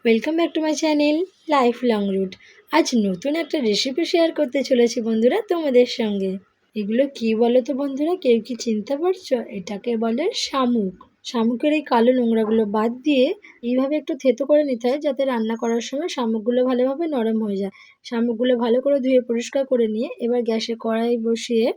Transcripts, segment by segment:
Welcome back to my channel life long route. আজ নতুন একটা রেসিপি শেয়ার করতে চলেছি বন্ধুরা তোমাদের সঙ্গে। এগুলো কি বলো তো বন্ধুরা, কেউ কি চিনতে পারছো? এটাকে বলে শামুক। শামুকের এই কালো নোংরাগুলো বাদ দিয়ে এইভাবে একটু থেতো করে নিতে হয়, যাতে রান্না করার সময় শামুকগুলো ভালোভাবে নরম হয়ে যায়। শামুকগুলো ভালো করে ধুয়ে পরিষ্কার করে নিয়ে এবার গ্যাসে কড়াই বসিয়ে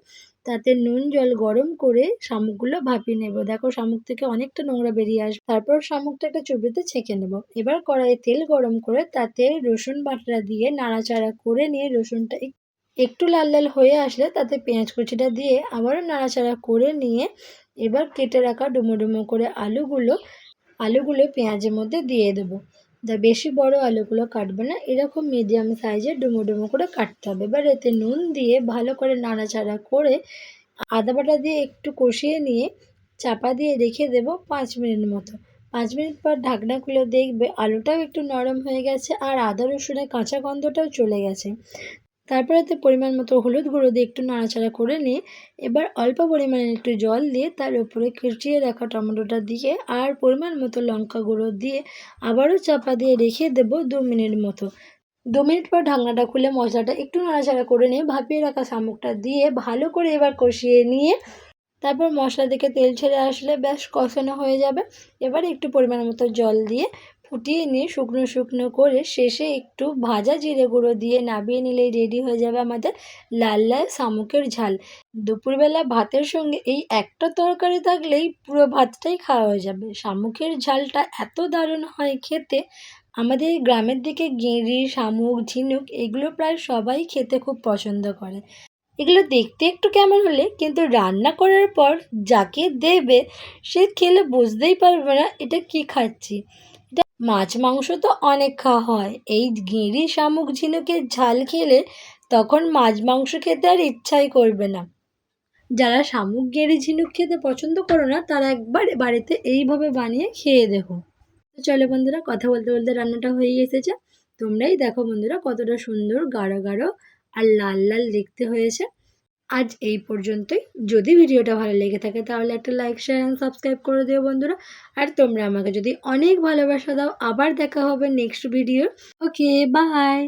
তাতে নুন জল গরম করে শামুকগুলো ভাপিয়ে নেব। দেখো শামুক থেকে অনেকটা নোংরা বেরিয়ে আসবে। তারপর শামুকটা একটা চুবিতে ছেঁকে নেব। এবার কড়াইয়ে তেল গরম করে তাতে রসুন বাটা দিয়ে নাড়াচাড়া করে নিয়ে রসুনটা একটু লাল লাল হয়ে আসলে তাতে পেঁয়াজ কুচিটা দিয়ে আবারও নাড়াচাড়া করে নিয়ে এবার কেটে রাখা ডুমো ডুমো করে আলুগুলো পেঁয়াজের মধ্যে দিয়ে দেবো। বেশি বড় আলুগুলো কাটবে না, এরকম মিডিয়াম সাইজের ডুমো ডুমো করে কাটতে হবে। এবার এতে নুন দিয়ে ভালো করে নাড়াচাড়া করে আদা বাটা দিয়ে একটু কষিয়ে নিয়ে চাপা দিয়ে রেখে দেবো 5 মিনিট মতো। 5 মিনিট পর ঢাকনা খুলে দেখবে আলুটাও একটু নরম হয়ে গেছে আর আদা রসুনের কাঁচা গন্ধটাও চলে গেছে। তারপরে এতে পরিমাণ মতো হলুদ গুঁড়ো দিয়ে একটু নাড়াচাড়া করে নিয়ে এবার অল্প পরিমাণে একটু জল দিয়ে তার উপরে কুচিয়ে রাখা টমেটোটা দিয়ে আর পরিমাণ মতো লঙ্কা গুঁড়ো দিয়ে আবারও চাপা দিয়ে রেখে দেবো 2 মিনিট মতো। 2 মিনিট পর ঢাকনাটা খুলে মশলাটা একটু নাড়াচাড়া করে নিয়ে ভাপিয়ে রাখা শামুকটা দিয়ে ভালো করে এবার কষিয়ে নিয়ে তারপর মশলা থেকে তেল ছেড়ে আসলে বেশ কষানো হয়ে যাবে। এবার একটু পরিমাণ মতো জল দিয়ে ফুটিয়ে নিয়ে শুকনো শুকনো করে শেষে একটু ভাজা জিরে গুঁড়ো দিয়ে নামিয়ে নিলেই রেডি হয়ে যাবে আমাদের লাল লাল শামুকের ঝাল। দুপুরবেলা ভাতের সঙ্গে এই একটা তরকারি থাকলেই পুরো ভাতটাই খাওয়া হয়ে যাবে। শামুকের ঝালটা এত দারুণ হয় খেতে। আমাদের গ্রামের দিকে গেঁড়ি, শামুক, ঝিনুক এগুলো প্রায় সবাই খেতে খুব পছন্দ করে। এগুলো দেখতে একটু কেমন হলে কিন্তু রান্না করার পর যাকে দেবে সে খেলে বুঝতেই পারবে না এটা কি খাচ্ছি। এটা মাছ মাংস তো অনেক খাওয়া হয়, এই গেঁড়ি, শামুক, ঝিনুকের ঝাল খেলে তখন মাছ মাংস খেতে আর ইচ্ছাই করবে না। যারা শামুক, গেঁড়ি, ঝিনুক খেতে পছন্দ করো না তারা একবার বাড়িতে এইভাবে বানিয়ে খেয়ে দেখো। তো চলো বন্ধুরা, কথা বলতে বলতে রান্নাটা হয়ে এসেছে। তোমরাই দেখো বন্ধুরা কতটা সুন্দর গাঢ় গাঢ় আর লাল লাল দেখতে হয়েছে। আজ এই পর্যন্তই। যদি ভিডিওটা ভালো লেগে থাকে তাহলে একটা লাইক, শেয়ার অ্যান্ড সাবস্ক্রাইব করে দিও বন্ধুরা। আর তোমরা আমাকে যদি অনেক ভালোবাসা দাও, আবার দেখা হবে নেক্সট ভিডিও। Okay, by.